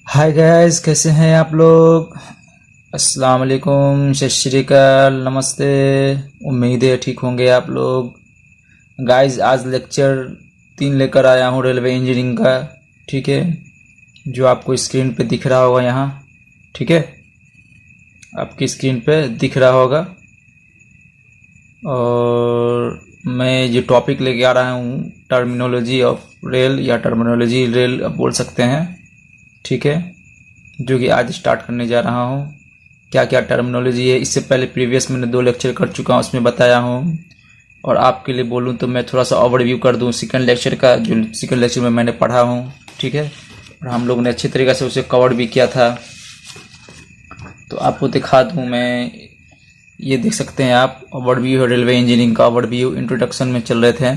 Hi guys, कैसे हैं आप लोग। अस्सलाम वालेकुम, सत श्री अकाल, नमस्ते। उम्मीद है ठीक होंगे आप लोग। गाइस, आज लेक्चर 3 लेकर आया हूँ रेलवे इंजीनियरिंग का। ठीक है, जो आपको स्क्रीन पे दिख रहा होगा यहाँ। ठीक है, आपकी स्क्रीन पे दिख रहा होगा। और मैं जो टॉपिक लेके आ रहा हूँ, टर्मिनोलॉजी ऑफ रेल या टर्मिनोलॉजी रेल आप बोल सकते हैं। ठीक है, जो कि आज स्टार्ट करने जा रहा हूँ। क्या क्या टर्मिनोलॉजी है, इससे पहले प्रीवियस मैंने 2 लेक्चर कर चुका हूँ, उसमें बताया हूँ। और आपके लिए बोलूँ तो मैं थोड़ा सा ओवरव्यू कर दूँ सेकंड लेक्चर का, जो सेकंड लेक्चर में मैंने पढ़ा हूँ। ठीक है, और हम लोग ने अच्छी तरीके से उसे कवर भी किया था। तो आपको दिखा दूँ मैं, ये देख सकते हैं आप, ओवरव्यू है रेलवे इंजीनियरिंग का। ओवरव्यू इंट्रोडक्शन में चल रहे थे,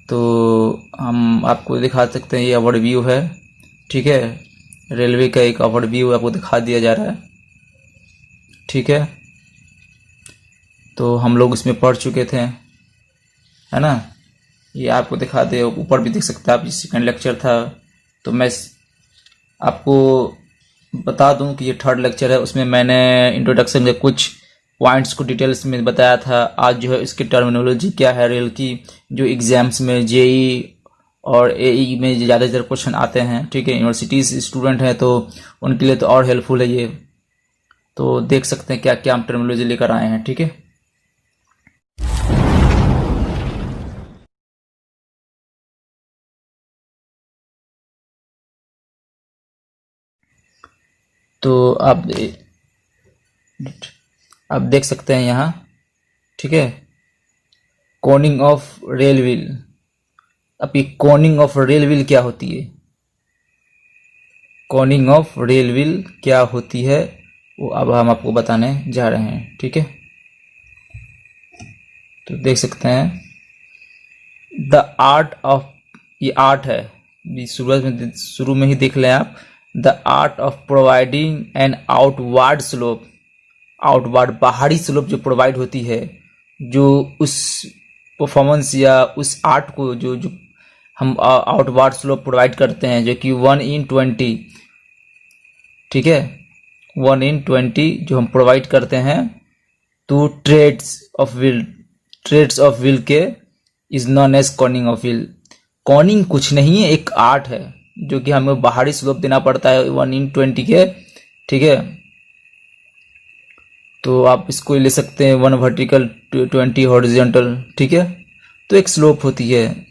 तो हम आपको दिखा सकते हैं। ये ओवरव्यू है। ठीक है, रेलवे का एक ओवरव्यू आपको दिखा दिया जा रहा है। ठीक है, तो हम लोग इसमें पढ़ चुके थे, है ना। ये आपको दिखा दे, ऊपर भी देख सकते हैं आप, ये सेकंड लेक्चर था। तो मैं आपको बता दूं कि ये थर्ड लेक्चर है, उसमें मैंने इंट्रोडक्शन के कुछ पॉइंट्स को डिटेल्स में बताया था। आज जो है इसकी टर्मिनोलॉजी क्या है रेल की, जो एग्जाम्स में जेई और एई में ज़्यादातर क्वेश्चन आते हैं। ठीक है, यूनिवर्सिटीज स्टूडेंट हैं तो उनके लिए तो और हेल्पफुल है ये। तो देख सकते हैं क्या क्या हम टर्मिनोलॉजी लेकर आए हैं। ठीक है, तो आप देख सकते हैं यहाँ। ठीक है, कोनिंग ऑफ रेल व्हील। अब ये कोनिंग ऑफ रेल व्हील क्या होती है, कोनिंग ऑफ रेल व्हील क्या होती है, वो अब हम आपको बताने जा रहे हैं। ठीक है, तो देख सकते हैं द आर्ट ऑफ, ये आर्ट है, ये शुरू में ही देख लें आप। The art of providing N outward slope, outward बाहरी स्लोप जो प्रोवाइड होती है, जो उस परफॉर्मेंस या उस आर्ट को जो जो हम आउटवर्ड स्लोप प्रोवाइड करते हैं, जो कि 1/20। ठीक है, 1/20 जो हम प्रोवाइड करते हैं तो ट्रेड्स ऑफ व्हील के is known as coning of wheel. Coning कुछ नहीं है, एक आर्ट है जो कि हमें बाहरी स्लोप देना पड़ता है 1/20 के। ठीक है, तो आप इसको ले सकते हैं 1 वर्टिकल 20 हॉरिजॉन्टल। ठीक है, तो एक स्लोप होती है,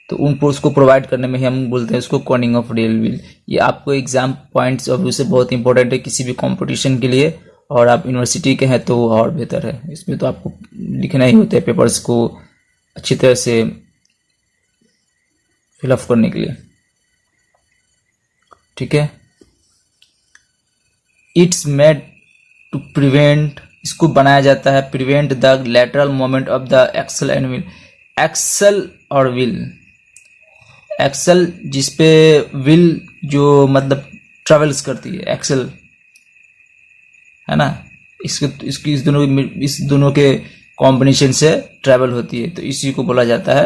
तो उनको उसको प्रोवाइड करने में ही हम बोलते हैं उसको कॉर्निंग ऑफ रेल व्हील। ये आपको एग्जाम पॉइंट्स ऑफ व्यू से बहुत इंपॉर्टेंट है किसी भी कंपटीशन के लिए, और आप यूनिवर्सिटी के हैं तो वो और बेहतर है। इसमें तो आपको लिखना ही होता है पेपर्स को अच्छी तरह से फिलअप करने के लिए। ठीक है, इट्स मेड टू प्रिवेंट, इसको बनाया जाता है prevent the lateral moment of the axle and wheel. Axle और व्हील, एक्सल जिसपे व्हील जो मतलब ट्रेवल्स करती है, एक्सल है ना, इसकी इस दोनों के कॉम्बिनेशन से ट्रेवल होती है, तो इसी को बोला जाता है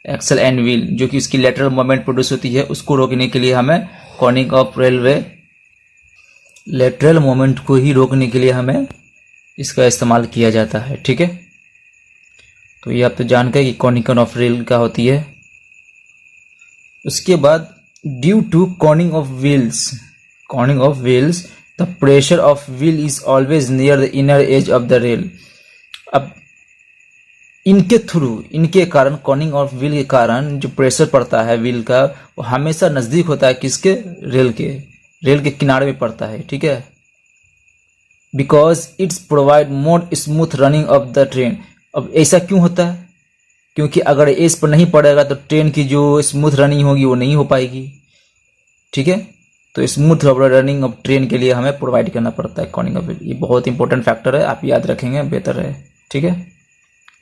एक्सल एंड व्हील। जो कि इसकी लेटरल मोमेंट प्रोड्यूस होती है, उसको रोकने के लिए हमें cornering of railway, lateral moment को ही रोकने के लिए हमें इसका इस्तेमाल किया जाता है। ठीक है, तो ये आप तो जानते हैं कि कॉर्निंग ऑफ रेल क्या होती है। उसके बाद due to coning of wheels, coning of wheels the pressure of wheel is always near the inner edge of the rail. अब इनके थ्रू, इनके कारण, कॉर्निंग ऑफ व्हील के कारण जो प्रेशर पड़ता है व्हील का, वो हमेशा नजदीक होता है किसके, रेल के किनारे में पड़ता है। ठीक है, because it's provide more smooth running of the train. अब ऐसा क्यों होता है, क्योंकि अगर एज पर नहीं पड़ेगा तो ट्रेन की जो स्मूथ रनिंग होगी वो नहीं हो पाएगी। ठीक है, तो स्मूथ रनिंग ऑफ ट्रेन के लिए हमें प्रोवाइड करना पड़ता है कॉर्निंग ऑफ व्हील। ये बहुत इंपॉर्टेंट फैक्टर है, आप याद रखेंगे बेहतर है। ठीक है,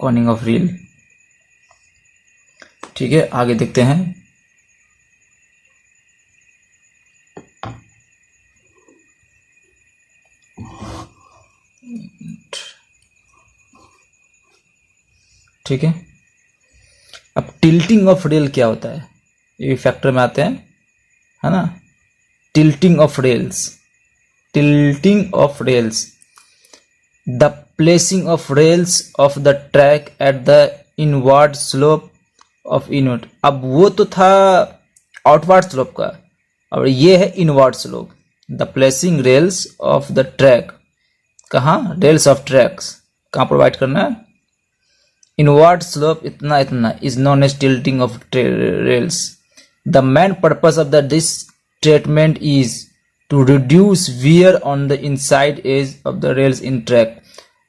कॉर्निंग ऑफ व्हील। ठीक है, आगे देखते हैं। ठीक है, अब टिल्टिंग ऑफ रेल क्या होता है, ये फैक्टर में आते हैं, है ना। tilting of rails. Tilting of rails, the placing of rails of the track at the inward slope of inward. अब वो तो था आउटवर्ड स्लोप का, और ये है inward slope. The placing rails of the track, कहाँ, रेल्स ऑफ ट्रैक्स कहाँ प्रोवाइड करना है, इनवर्ड स्लोप इतना इतना, is known as tilting of rails. The main purpose of this treatment is to reduce wear on the inside edge of the rails in track.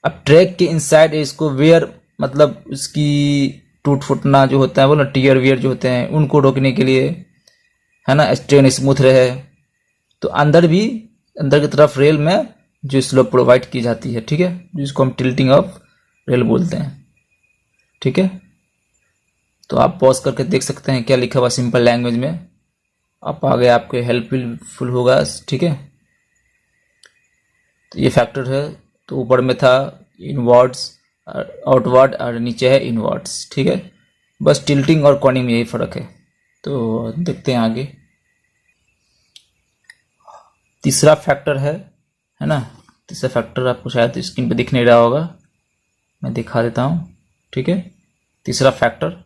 अब track के inside edge को, wear मतलब उसकी टूट फूटना जो होता है, वो ना टीयर वियर जो होते हैं, उनको रोकने के लिए, है ना, ट्रेन स्मूथ रहे, तो अंदर भी, अंदर की तरफ रेल में जो स्लोप प्रोवाइड की जाती है, ठीक है, जिसको हम टिल्टिंग ऑफ रेल बोलते हैं. ठीक है, तो आप पॉज करके देख सकते हैं क्या लिखा हुआ सिंपल लैंग्वेज में, आप आगे आपके हेल्पफुल होगा. ठीक है, तो ये फैक्टर है. तो ऊपर में था इनवर्ड्स, आउटवर्ड, और नीचे है इनवर्ड्स. ठीक है, बस टिल्टिंग और कॉर्निंग में यही फर्क है. तो देखते हैं आगे. तीसरा फैक्टर है ना, तीसरा फैक्टर आपको शायद स्क्रीन पे दिख नहीं रहा होगा, मैं दिखा देता हूँ. ठीक है, तीसरा फैक्टर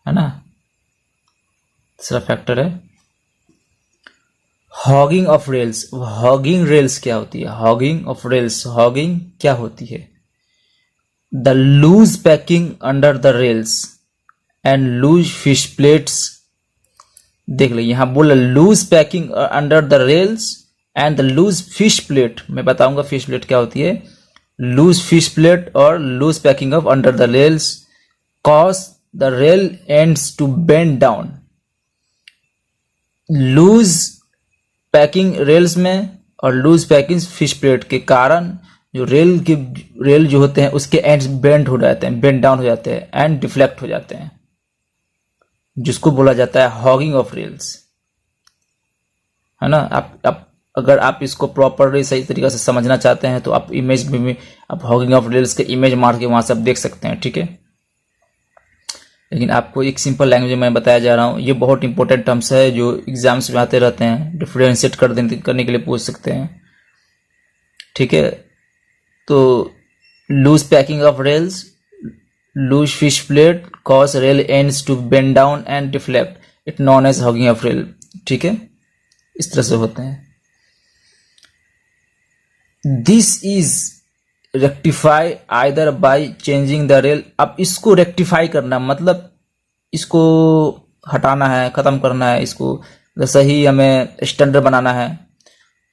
है ना, तीसरा फैक्टर है hugging of rails. Hugging rails क्या होती है, हॉगिंग ऑफ रेल्स, हॉगिंग क्या होती है, the loose packing under the rails and loose fish plates. देख लो यहाँ बोला loose packing under the rails and the loose fish plate. मैं बताऊंगा फिश प्लेट क्या होती है. लूज फिश प्लेट और loose packing of under the rails cause the rail ends to bend down. Loose packing rails में और loose packing fish plate के कारण जो रेल जो होते हैं उसके एंड्स बेंड हो जाते हैं, बेंड डाउन हो जाते हैं एंड डिफ्लेक्ट हो जाते हैं, जिसको बोला जाता है हॉगिंग ऑफ रेल्स, है ना. आप अगर आप इसको प्रॉपरली सही तरीके से समझना चाहते हैं तो आप इमेज में आप हॉगिंग ऑफ रेल्स के इमेज मार के वहां से आप देख सकते हैं. ठीक है, लेकिन आपको एक सिंपल लैंग्वेज में मैं बताया जा रहा हूँ. ये बहुत इंपॉर्टेंट टर्म्स है जो एग्जाम्स में आते रहते हैं, डिफरेंशिएट करने के लिए पूछ सकते हैं. ठीक है, तो loose packing of rails, loose fish plate cause rail ends to bend down and deflect, it known as hogging of rail. ठीक है, इस तरह से होते हैं. This is rectify either by changing the rail. अब इसको रेक्टिफाई करना मतलब इसको हटाना है, खत्म करना है, इसको सही हमें स्टैंडर्ड बनाना है.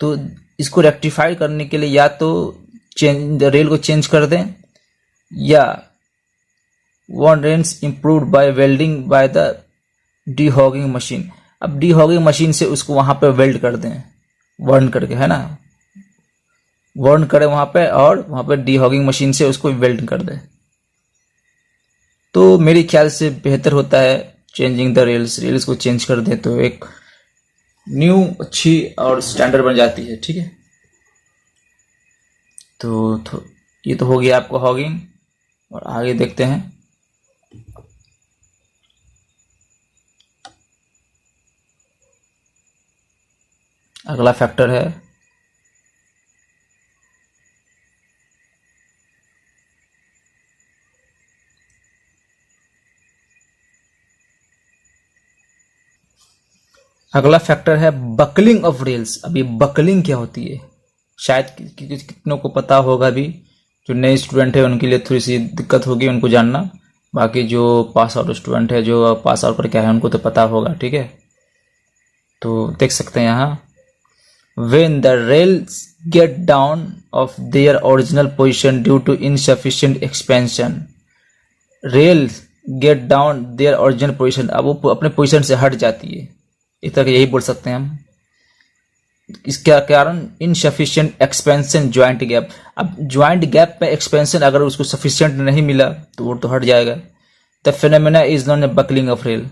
तो इसको रेक्टिफाई करने के लिए या तो रेल को चेंज कर दें, या one rains improved by welding by the dehogging machine. अब डीहॉगिंग मशीन से उसको वहां पे वेल्ड कर दें, वर्न करके, है ना, वर्न करें वहां पे, और वहां पे डीहॉगिंग मशीन से उसको वेल्ड कर दें. तो मेरे ख्याल से बेहतर होता है चेंजिंग द रेल्स. रेल्स को चेंज कर दें तो एक न्यू अच्छी और स्टैंडर्ड बन जाती है. ठीक है, तो ये तो हो गया आपको हॉगिंग, और आगे देखते हैं. अगला फैक्टर है बकलिंग ऑफ रेल्स. अब ये बकलिंग क्या होती है, शायद कितनों को पता होगा भी. जो नए स्टूडेंट है उनके लिए थोड़ी सी दिक्कत होगी उनको जानना, बाकी जो पास आउट स्टूडेंट है, जो पास आउट करके आए हैं, उनको तो पता होगा. ठीक है, तो देख सकते हैं यहाँ, when the rails get down of their original position due to insufficient expansion. rails get down their original position, अब वो अपने पोजीशन से हट जाती है, इस तरह यही बोल सकते हैं हम. इसके कारण इनसफिशिएंट एक्सपेंशन ज्वाइंट गैप. अब ज्वाइंट गैप पे एक्सपेंशन अगर उसको सफिशिएंट नहीं मिला तो वो तो हट जाएगा. The phenomena is non A buckling of rail.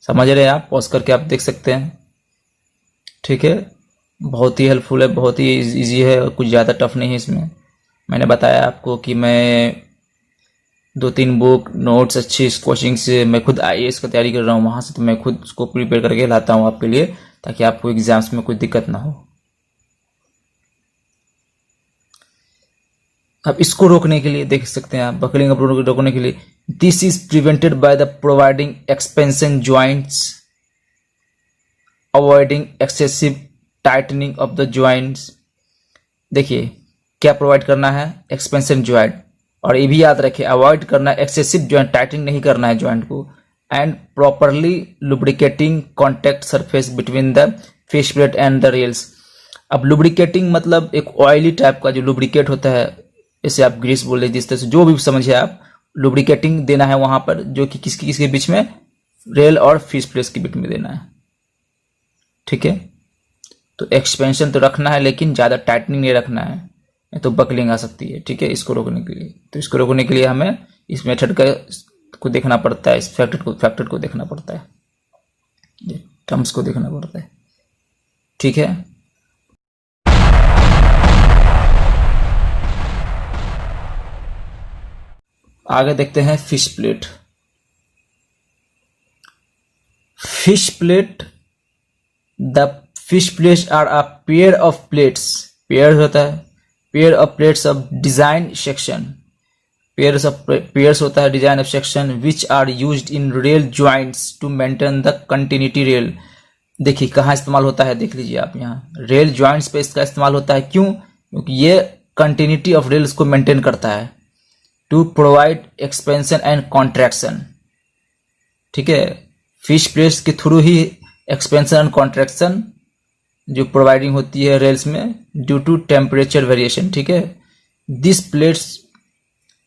समझ रहे हैं आप, पॉज करके आप देख सकते हैं. ठीक है, बहुत ही हेल्पफुल है, बहुत ही इजी है, कुछ ज़्यादा टफ नहीं है इसमें. मैंने बताया आपको कि मैं 2-3 बुक नोट्स अच्छी कोचिंग से, मैं खुद IAS का तैयारी कर रहा हूँ वहाँ से, तो मैं खुद उसको प्रिपेयर करके लाता हूँ आपके लिए, ताकि आपको एग्जाम्स में कोई दिक्कत ना हो। अब इसको रोकने के लिए देख सकते हैं आप, बकलिंग अप रोकने के लिए, this is prevented by the providing expansion joints, avoiding excessive tightening of the joints. देखिए क्या प्रोवाइड करना है, एक्सपेंशन ज्वाइंट, और ये भी याद रखिए अवॉइड करना है एक्सेसिव ज्वाइंट, टाइटनिंग नहीं करना है ज्वाइंट को, and properly lubricating contact surface between the face plate and the rails. अब लुब्रिकेटिंग मतलब एक ऑयली टाइप का जो लुब्रिकेट होता है, जैसे आप ग्रीस बोल रहे, जिस तरह से जो भी समझिए आप, लुब्रिकेटिंग देना है वहां पर, जो कि किसके बीच में, रेल और फेस प्लेट के बीच में देना है। ठीक है, तो एक्सपेंशन तो रखना है लेकिन ज़्यादा टाइटनिंग नहीं रखना है, नहीं तो बकलिंग आ सकती है। ठीक है, इसको रोकने के लिए, तो इसको रोकने के लिए हमें इस मेथड को देखना पड़ता है, इस फैक्टर को देखना पड़ता है, टर्म्स को देखना पड़ता है। ठीक है, आगे देखते हैं fish plate. Fish plate, the fish plates are a pair of plates, pair होता है, pair of plates of design section, pairs होता है design of section, which are used in rail joints to maintain the continuity rail. देखिए कहाँ इस्तेमाल होता है, देख लीजिए आप, यहाँ रेल ज्वाइंट्स पे इसका इस्तेमाल होता है। क्यों? क्योंकि ये कंटिन्यूटी ऑफ रेल्स को मेंटेन करता है, to provide expansion and contraction. ठीक है, फिश प्लेट्स के थ्रू ही एक्सपेंशन एंड कॉन्ट्रैक्शन जो प्रोवाइडिंग होती है रेल्स में, ड्यू टू टेम्परेचर वेरिएशन। ठीक है, this plates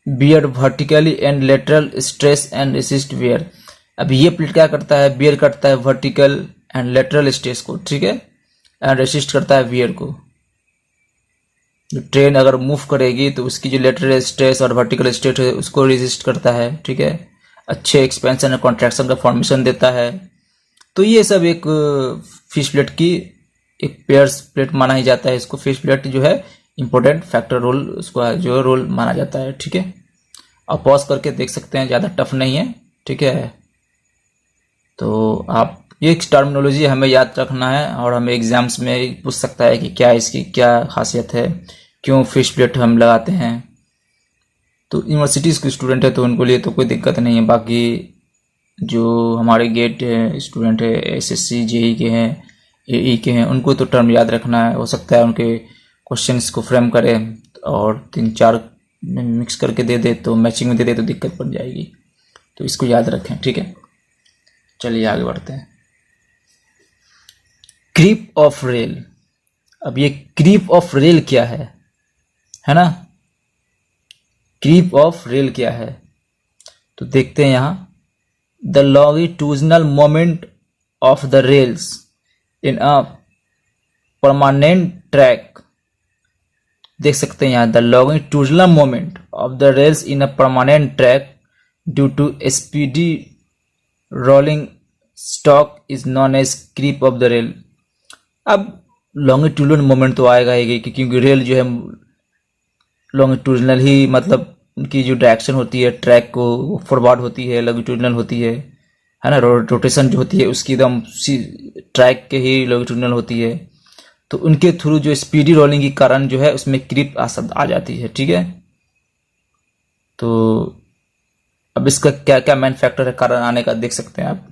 bear vertically and lateral stress and resist wear. अब ये प्लेट क्या करता है, बियर करता है वर्टिकल एंड लेटरल स्ट्रेस को। ठीक है, एंड रेसिस्ट करता है वियर को। जो ट्रेन अगर मूव करेगी तो उसकी जो लेटरल स्ट्रेस और वर्टिकल स्ट्रेस है उसको रेजिस्ट करता है। ठीक है, अच्छे एक्सपेंशन और कॉन्ट्रैक्शन का फॉर्मेशन देता है। तो ये सब एक फिश प्लेट की एक पेयर्स प्लेट माना ही जाता है। इसको फिश प्लेट जो है इंपॉर्टेंट फैक्टर रोल, उसको जो रोल माना जाता है। ठीक है, आप पॉज करके देख सकते हैं, ज़्यादा टफ नहीं है। ठीक है, तो आप ये टर्मिनोलॉजी हमें याद रखना है, और हमें एग्जाम्स में पूछ सकता है कि क्या इसकी क्या खासियत है, क्यों फिश प्लेट हम लगाते हैं। तो यूनिवर्सिटीज़ के स्टूडेंट है तो उनको लिए तो कोई दिक्कत नहीं है। बाकी जो हमारे गेट स्टूडेंट है, SSC JEE के हैं, AE के हैं, उनको तो टर्म याद रखना है। हो सकता है उनके क्वेश्चंस को फ्रेम करें और 3-4 मिक्स करके दे दे, तो मैचिंग में दे दे तो दिक्कत पड़ जाएगी। तो इसको याद रखें। ठीक है, चलिए आगे बढ़ते हैं। Creep of rail. अब ये क्रीप ऑफ रेल क्या है ना, क्रीप ऑफ रेल क्या है, तो देखते हैं यहाँ, the longitudinal moment of the rails in a permanent track. देख सकते हैं यहाँ, the longitudinal moment of the rails in a permanent track due to speedy rolling stock is known as creep of the rail. अब longitudinal moment तो आएगा ही, क्योंकि rail जो है लॉन्गिट्यूडिनल ही, मतलब उनकी जो डायरेक्शन होती है ट्रैक को फॉरवर्ड होती है, लॉन्गिट्यूडिनल होती है ना, रोटेशन जो होती है उसकी एकदम ट्रैक के ही लॉन्गिट्यूडिनल होती है। तो उनके थ्रू जो स्पीडी रोलिंग के कारण जो है उसमें क्रीप आ जाती है। ठीक है, तो अब इसका क्या क्या मैन फैक्टर है कारण आने का, देख सकते हैं आप।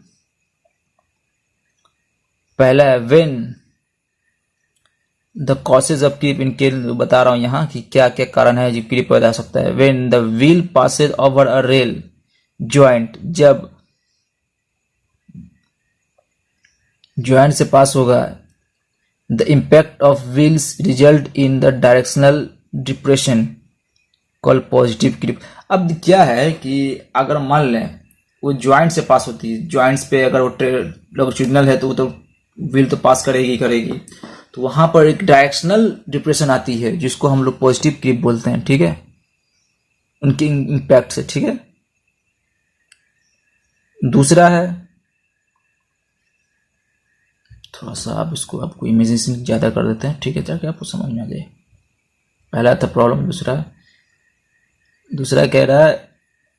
पहला है when the causes of creep, इनके बता रहा हूं यहाँ कि क्या क्या कारण है जो क्रीप पैदा हो सकता है। When the wheel passes over a rail joint, जब ज्वाइंट से पास होगा, the impact of wheels result in the directional depression call positive creep. अब क्या है कि अगर मान लें वो ज्वाइंट से पास होती है, ज्वाइंट्स पे अगर वो लॉन्गिट्यूडिनल है तो वो तो व्हील तो पास करेगी, तो वहां पर एक डायरेक्शनल डिप्रेशन आती है जिसको हम लोग पॉजिटिव क्रीप बोलते हैं। ठीक है, उनके इम्पैक्ट से। ठीक है, दूसरा है, थोड़ा सा आप इसको आपको इमेजिनेशन ज़्यादा कर देते हैं। ठीक है, ताकि आपको समझ में आ जाए। पहला था प्रॉब्लम, दूसरा कह रहा है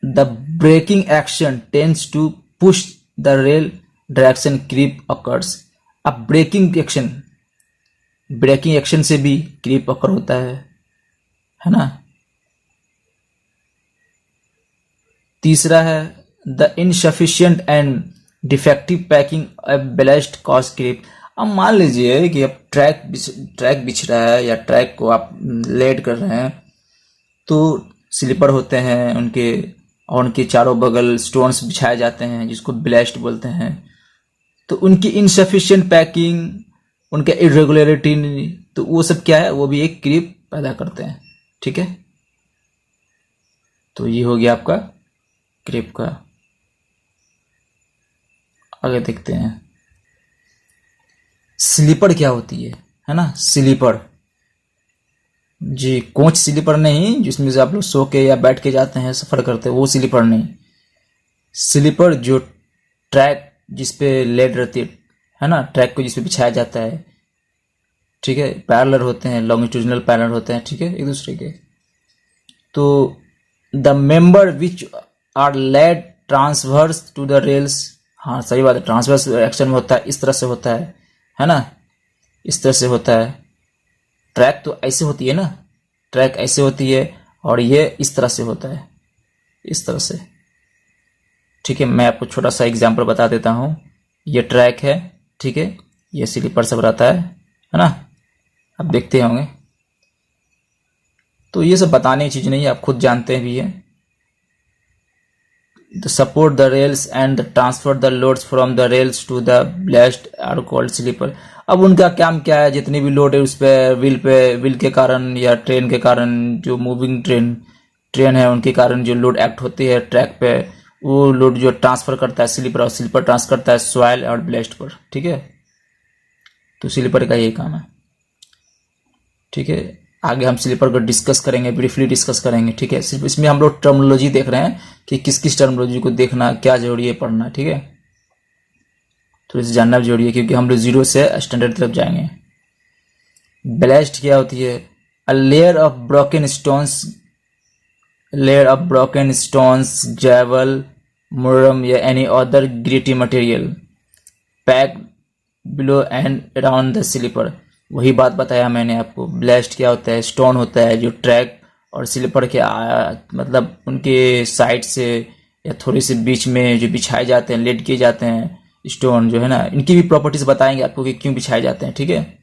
the braking action tends to push the rail direction creep occurs. अब ब्रेकिंग एक्शन से भी क्रीप अकर होता है ना। तीसरा है the insufficient and defective packing ballast cause creep. अब मान लीजिए कि अब ट्रैक बिछ रहा है या ट्रैक को आप लेड कर रहे हैं, तो स्लीपर होते हैं उनके, और उनके चारों बगल स्टोन्स बिछाए जाते हैं जिसको बेलास्ट बोलते हैं। तो उनकी इनसफिशिएंट पैकिंग, उनका इरेगुलरिटी, तो वो सब क्या है, वो भी एक क्रीप पैदा करते हैं। ठीक है, तो ये हो गया आपका क्रीप का। आगे देखते हैं स्लीपर क्या होती है ना। स्लीपर जी, कोच स्लीपर नहीं जिसमें से आप लोग सो के या बैठ के जाते हैं, सफर करते हैं, वो स्लीपर नहीं। स्लीपर जो ट्रैक जिसपे लेड रहती है ना, ट्रैक को जिसपे बिछाया जाता है, ठीक है, पैरेलल होते हैं, लॉन्गिट्यूडिनल पैरेलल होते हैं, ठीक है, एक दूसरे के। तो the member which are laid transverse to the rails, हाँ सही बात है, ट्रांसवर्स एक्शन में होता है, इस तरह से होता है ना, इस तरह से होता है। ट्रैक तो ऐसे होती है ना, ट्रैक ऐसे होती है, और ये इस तरह से होता है, इस तरह से। ठीक है, मैं आपको छोटा सा एग्जांपल बता देता हूँ। ये ट्रैक है, ठीक है, ये स्लीपर सब रहता है ना, आप देखते होंगे। तो ये सब बताने की चीज़ नहीं है, आप खुद जानते भी हैं। The support the rails and transfer the loads from the rails to the blast are called sleeper। अब उनका काम क्या है, जितनी भी लोड है उस पे व्हील के कारण या ट्रेन के कारण, जो मूविंग ट्रेन है उनके कारण जो लोड एक्ट होती है ट्रैक पे, वो लोड जो ट्रांसफर करता है स्लीपर, और स्लीपर ट्रांसफर करता है सॉइल और ब्लास्ट पर। ठीक है, तो स्लीपर का यही काम है। ठीक है, आगे हम स्लीपर को डिस्कस करेंगे, ब्रीफली डिस्कस करेंगे। ठीक है, सिर्फ इसमें हम लोग टर्मिनोलॉजी देख रहे हैं कि किस किस टर्मिनोलॉजी को देखना क्या जरूरी है पढ़ना। ठीक है, थोड़ी सी जानना भी जरूरी है क्योंकि हम लोग जीरो से स्टैंडर्ड तरफ जाएंगे। ब्लास्ट क्या होती है, a layer of broken stones, gravel, मुरम या any other gritty material packed below and around the sleeper. वही बात बताया मैंने आपको। ब्लास्ट क्या होता है, स्टोन होता है जो ट्रैक और स्लीपर के मतलब उनके साइड से या थोड़ी से बीच में जो बिछाए जाते हैं, लेड किए जाते हैं स्टोन जो है ना, इनकी भी प्रॉपर्टीज बताएंगे आपको कि क्यों बिछाए जाते हैं। ठीक है,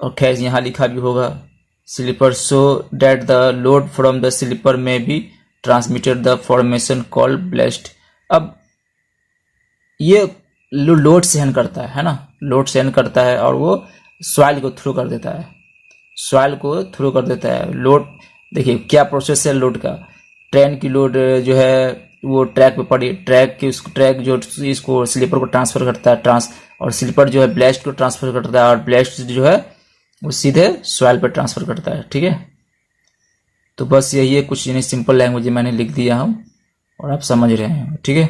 और खैर यहाँ लिखा भी होगा sleeper so that the load from the sleeper may be transmitted the formation called ballast. अब ये लोड सहन करता है ना, लोड सहन करता है और वो सॉइल को थ्रू कर देता है, सॉइल को थ्रू कर देता है। लोड देखिए क्या प्रोसेस है लोड का। ट्रेन की लोड जो है वो ट्रैक पे पड़ी, ट्रैक जो इसको स्लीपर को ट्रांसफर करता है, और स्लीपर जो है ब्लास्ट को ट्रांसफर करता है, और ब्लास्ट जो है वो सीधे सॉइल पे ट्रांसफर करता है। ठीक है, तो बस यही है, कुछ यानी सिंपल लैंग्वेज मैंने लिख दिया हूँ और आप समझ रहे हैं। ठीक है,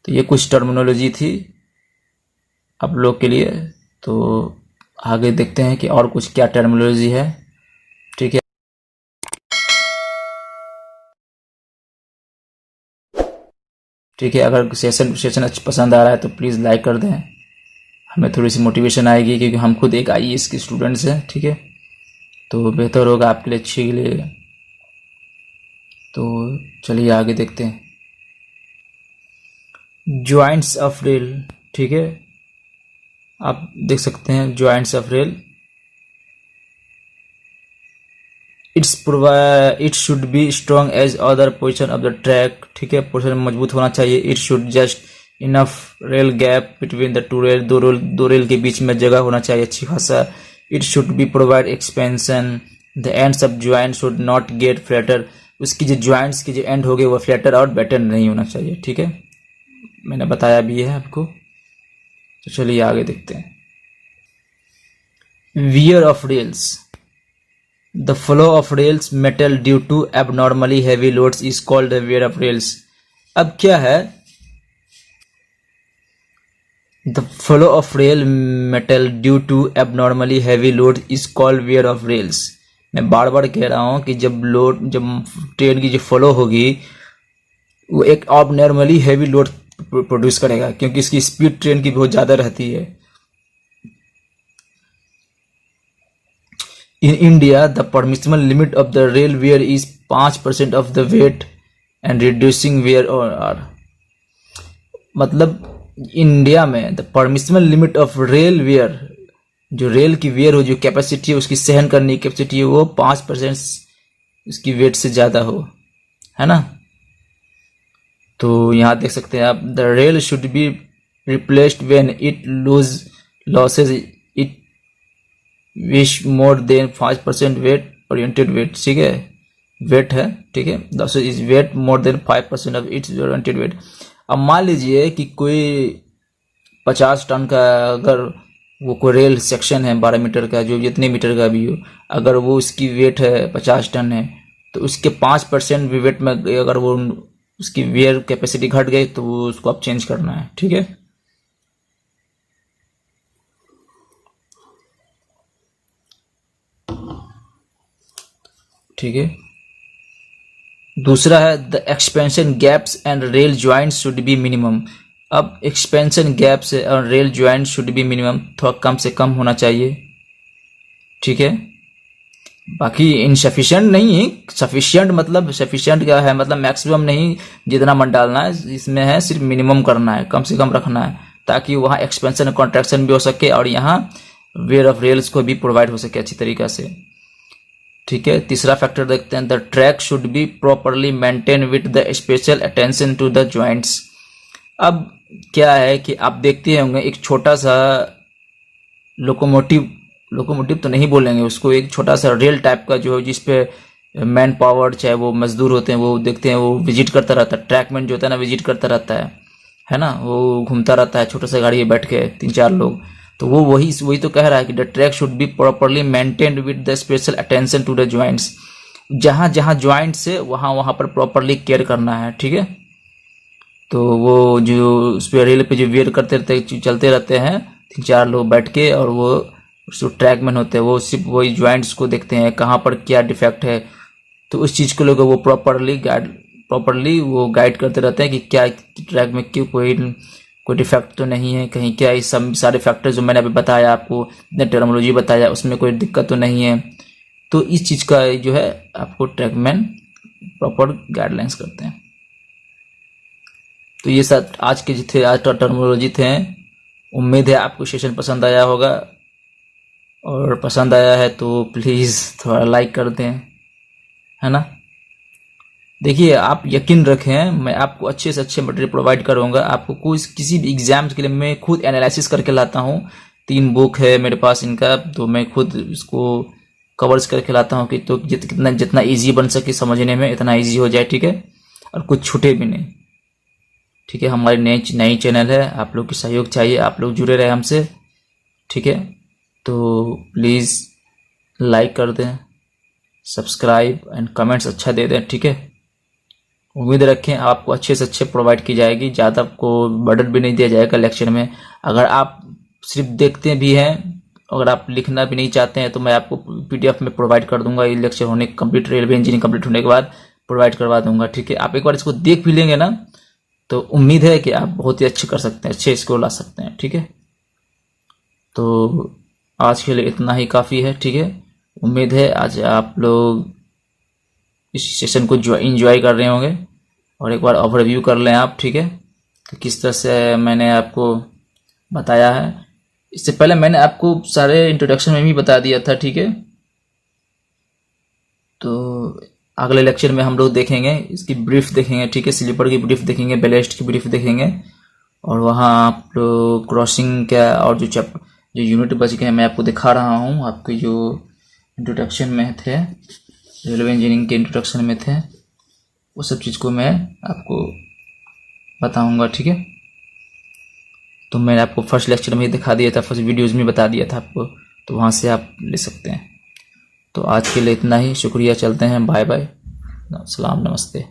तो ये कुछ टर्मिनोलॉजी थी आप लोग के लिए। तो आगे देखते हैं कि और कुछ क्या टर्मिनोलॉजी है। ठीक है, ठीक है, अगर सेशन अच्छा पसंद आ रहा है तो प्लीज़ लाइक कर दें, हमें थोड़ी सी मोटिवेशन आएगी क्योंकि हम खुद एक IAS के स्टूडेंट्स हैं। ठीक है, तो बेहतर होगा आपके लिए, अच्छे के लिए। तो चलिए आगे देखते हैं। जॉइंट्स ऑफ रेल, ठीक है, आप देख सकते हैं joints of rail. It should be strong as other position of the track. ठीक है, पोजिशन मजबूत होना चाहिए। It should just enough rail gap between the two rail, दो रेल के बीच में जगह होना चाहिए अच्छी खासा। It should be provide expansion. The ends of joint should not get flatter. उसकी जो ज्वाइंट्स की जो एंड होगी वो फ्लैटर और बेटर नहीं होना चाहिए। ठीक है, मैंने बताया भी है आपको। तो चलिए आगे देखते हैं। Wear of rails, the flow of rails metal due to abnormally heavy loads is called the wear of rails. अब क्या है, the flow of rail metal due to abnormally heavy load is called wear of rails. मैं बार बार कह रहा हूँ कि जब ट्रेन की जो फ्लो होगी वो एक अब नॉर्मली हैवी लोड प्रोड्यूस करेगा, क्योंकि इसकी स्पीड ट्रेन की बहुत ज़्यादा रहती है। In India the permissible limit of the rail wear is 5% of the weight and reducing wear और मतलब इंडिया में the permissible limit of rail wear, जो रेल की वेयर हो, जो कैपेसिटी है उसकी सहन करने की कैपेसिटी है, वो 5% उसकी वेट से ज़्यादा हो, है ना। तो यहाँ देख सकते हैं आप, the rail should be replaced when it loses it wish more than 5% weight oriented weight, ठीक है, वेट है, ठीक है, loses is weight more than 5% of its oriented weight. अब मान लीजिए कि कोई 50 टन का अगर वो कोई रेल सेक्शन है 12 मीटर का, जो जितने मीटर का भी हो, अगर वो उसकी वेट है 50 टन है, तो उसके 5% भी वेट में अगर वो उसकी वेयर कैपेसिटी घट गई तो वो उसको अब चेंज करना है, ठीक है। ठीक है, दूसरा है the expansion gaps and rail joints should be minimum. अब एक्सपेंशन गैप्स और rail joint should be minimum, थोड़ा कम से कम होना चाहिए, ठीक है। बाकी इनसफिशिएंट नहीं है, सफिशिएंट मतलब सफिशिएंट क्या है, मतलब मैक्सिमम नहीं जितना मत डालना है, इसमें है सिर्फ मिनिमम करना है, कम से कम रखना है, ताकि वहाँ एक्सपेंशन और कॉन्ट्रैक्शन भी हो सके और यहाँ वेयर ऑफ रेल्स को भी प्रोवाइड हो सके अच्छी तरीक़ा से, ठीक है। तीसरा फैक्टर देखते हैं, the track should be properly maintain with the special attention to the joints. अब क्या है कि आप देखते होंगे एक छोटा सा लोकोमोटिव तो नहीं बोलेंगे उसको, एक छोटा सा रेल टाइप का जो है जिसपे मैन पावर चाहे वो मजदूर होते हैं वो देखते हैं, वो विजिट करता रहता है, ट्रैकमैन जो होता है ना विजिट करता रहता है ना, वो घूमता रहता है छोटा सा गाड़ी में बैठ के 3-4 लोग, तो वो वही तो कह रहा है कि the track should be properly maintained with the special attention to the joints. जहाँ जहाँ ज्वाइंट्स है वहाँ पर प्रॉपरली केयर करना है, ठीक है। तो वो जो उस पर रेल पे जो वेयर करते रहते चलते रहते हैं 3-4 लोग बैठ के, और वो जो ट्रैकमैन होते हैं वो सिर्फ वही ज्वाइंट्स को देखते हैं कहाँ पर क्या डिफेक्ट है, तो उस चीज़ को लोग वो प्रॉपरली वो गाइड करते रहते हैं कि क्या ट्रैक में क्यों कोई डिफेक्ट तो नहीं है, कहीं क्या इस सब सारे फैक्टर जो मैंने अभी बताया आपको, टर्मिनोलॉजी बताया, उसमें कोई दिक्कत तो नहीं है। तो इस चीज़ का जो है आपको ट्रैकमैन प्रॉपर गाइडलाइंस करते हैं। तो ये सब आज के जो थे, आज टर्मिनोलॉजी थे। उम्मीद है आपको सेशन पसंद आया होगा, और पसंद आया है तो प्लीज़ थोड़ा लाइक कर दें, है ना। देखिए आप यकीन रखें, मैं आपको अच्छे से अच्छे मटेरियल प्रोवाइड करूंगा। आपको किसी भी एग्जाम्स के लिए मैं खुद एनालिसिस करके लाता हूं। 3 बुक है मेरे पास इनका, तो मैं खुद इसको कवर्स करके लाता हूं कि तो जितना इजी बन सके समझने में इतना इजी हो जाए, ठीक है, और कुछ छूटे भी नहीं, ठीक है। हमारी नई चैनल है, आप लोग की सहयोग चाहिए, आप लोग जुड़े रहे हमसे, ठीक है। तो प्लीज़ लाइक कर दें, सब्सक्राइब एंड कमेंट्स अच्छा दे दें, ठीक है। उम्मीद रखें आपको अच्छे से अच्छे प्रोवाइड की जाएगी, ज़्यादा आपको बर्डन भी नहीं दिया जाएगा लेक्चर में। अगर आप सिर्फ देखते भी हैं, अगर आप लिखना भी नहीं चाहते हैं, तो मैं आपको PDF में प्रोवाइड कर दूंगा। ये लेक्चर होने कंप्लीट, रेलवे इंजीनियरिंग कंप्लीट होने के बाद प्रोवाइड करवा दूंगा, ठीक है। आप एक बार इसको देख भी लेंगे ना, तो उम्मीद है कि आप बहुत ही अच्छे कर सकते हैं, अच्छे स्कोर ला सकते हैं, ठीक है। तो आज के लिए इतना ही काफ़ी है, ठीक है। उम्मीद है आज आप लोग इस सेशन को इंजॉय कर रहे होंगे, और एक बार ओवरव्यू कर लें आप, ठीक है, कि किस तरह से मैंने आपको बताया है। इससे पहले मैंने आपको सारे इंट्रोडक्शन में भी बता दिया था, ठीक है। तो अगले लेक्चर में हम लोग देखेंगे इसकी ब्रीफ देखेंगे, ठीक है, स्लीपर की ब्रीफ देखेंगे, बेलेस्ट की ब्रीफ देखेंगे, और वहाँ आप लोग क्रॉसिंग क्या और जो यूनिट बच गए मैं आपको दिखा रहा हूँ, आपके जो इंट्रोडक्शन में थे, रेलवे इंजीनियरिंग के इंट्रोडक्शन में थे, वो सब चीज़ को मैं आपको बताऊंगा, ठीक है। तो मैंने आपको फर्स्ट लेक्चर में ही दिखा दिया था, फर्स्ट वीडियोज़ में बता दिया था आपको, तो वहाँ से आप ले सकते हैं। तो आज के लिए इतना ही, शुक्रिया, चलते हैं, बाय बाय, सलाम, नमस्ते।